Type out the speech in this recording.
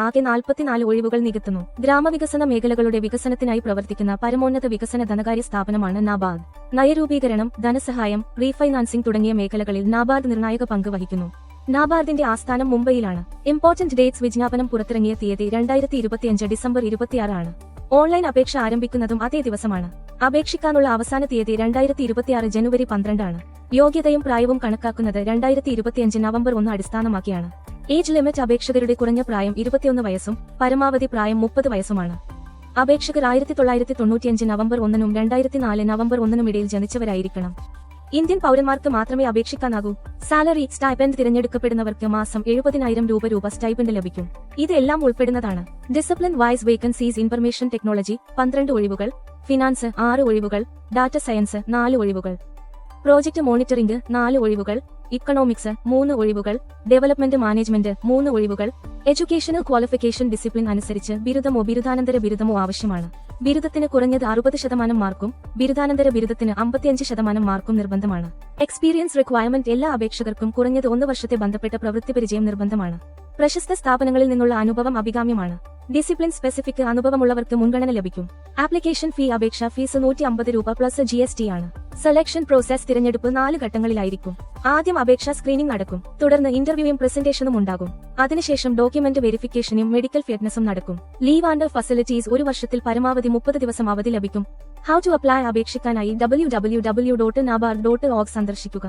ആകെ 44 ഒഴിവുകൾ നികത്തുന്നു. ഗ്രാമവികസന മേഖലകളുടെ വികസനത്തിനായി പ്രവർത്തിക്കുന്ന പരമോന്നത വികസന ധനകാര്യ സ്ഥാപനമാണ് നാബാർഡ്. നയരൂപീകരണം, ധനസഹായം, റീഫൈനാൻസിംഗ് തുടങ്ങിയ മേഖലകളിൽ നാബാർഡ് നിർണായക പങ്ക് വഹിക്കുന്നു. നാബാർഡിന്റെ ആസ്ഥാനം മുംബൈയിലാണ്. ഇമ്പോർട്ടന്റ് ഡേറ്റ്സ് വിജ്ഞാപനം പുറത്തിറങ്ങിയ തീയതി 2025 ഡിസംബർ 26 ആണ്. ഓൺലൈൻ അപേക്ഷ ആരംഭിക്കുന്നതും അതേ ദിവസമാണ്. അപേക്ഷിക്കാനുള്ള അവസാന തീയതി 2026 ജനുവരി 12 ആണ്. യോഗ്യതയും പ്രായവും കണക്കാക്കുന്നത് 2025 നവംബർ 1 അടിസ്ഥാനമാക്കിയാണ്. ഏജ് ലിമിറ്റ് അപേക്ഷകരുടെ കുറഞ്ഞ പ്രായം 21 വയസ്സും പരമാവധി പ്രായം 30 വയസ്സുമാണ്. അപേക്ഷകർ 1995 നവംബർ 1 2004 നവംബർ 1 ഇടയിൽ ജനിച്ചവരായിരിക്കണം. ഇന്ത്യൻ പൗരന്മാർക്ക് മാത്രമേ അപേക്ഷിക്കാനാകൂ. സാലറി സ്റ്റൈപ്പൻഡ് തിരഞ്ഞെടുക്കപ്പെടുന്നവർക്ക് മാസം 70,000 രൂപ സ്റ്റൈപ്പൻഡ് ലഭിക്കും. ഇതെല്ലാം ഉൾപ്പെടുന്നതാണ്. Discipline wise vacancies information technology 12 ഒഴിവുകൾ, ഫിനാൻസ് 6 ഒഴിവുകൾ, ഡാറ്റ സയൻസ് 4 ഒഴിവുകൾ, പ്രോജക്ട് മോണിറ്ററിംഗ് 4 ഒഴിവുകൾ, ഇക്കണോമിക്സ് 3 ഒഴിവുകൾ, ഡെവലപ്മെന്റ് മാനേജ്മെന്റ് 3 ഒഴിവുകൾ. എഡ്യൂക്കേഷണൽ ക്വാളിഫിക്കേഷൻ ഡിസിപ്ലിൻ അനുസരിച്ച് ബിരുദമോ ബിരുദാനന്തര ബിരുദമോ ആവശ്യമാണ്. ബിരുദത്തിന് കുറഞ്ഞത് 60% മാർക്കും ബിരുദാനന്തര ബിരുദത്തിന് 55% മാർക്കും നിർബന്ധമാണ്. എക്സ്പീരിയൻസ് റിക്വയർമെന്റ് എല്ലാ അപേക്ഷകർക്കും കുറഞ്ഞത് 1 വർഷത്തെ ബന്ധപ്പെട്ട പ്രവൃത്തി പരിചയം നിർബന്ധമാണ്. പ്രശസ്ത സ്ഥാപനങ്ങളിൽ നിന്നുള്ള അനുഭവം അഭികാമ്യമാണ്. ഡിസിപ്ലിൻ സ്പെസിഫിക് അനുഭവമുള്ളവർക്ക് മുൻഗണന ലഭിക്കും. ആപ്ലിക്കേഷൻ ഫീ അപേക്ഷാ ഫീസ് 150 രൂപ പ്ലസ് GST ആണ്. സെലക്ഷൻ പ്രോസസ് തിരഞ്ഞെടുപ്പ് 4 ഘട്ടങ്ങളിലായിരിക്കും. ആദ്യം അപേക്ഷാ സ്ക്രീനിംഗ് നടക്കും. തുടർന്ന് ഇന്റർവ്യൂയും പ്രസന്റേഷനും ഉണ്ടാകും. അതിനുശേഷം ഡോക്യുമെന്റ് വെരിഫിക്കേഷനും മെഡിക്കൽ ഫിറ്റ്നസും നടക്കും. ലീവ് ആൻഡ് ഫെസിലിറ്റീസ് 1 വർഷത്തിൽ പരമാവധി 30 ദിവസം അവധി ലഭിക്കും. ഹൗ ടു അപ്ലൈ അപേക്ഷിക്കാനായി www.nabards.org സന്ദർശിക്കുക.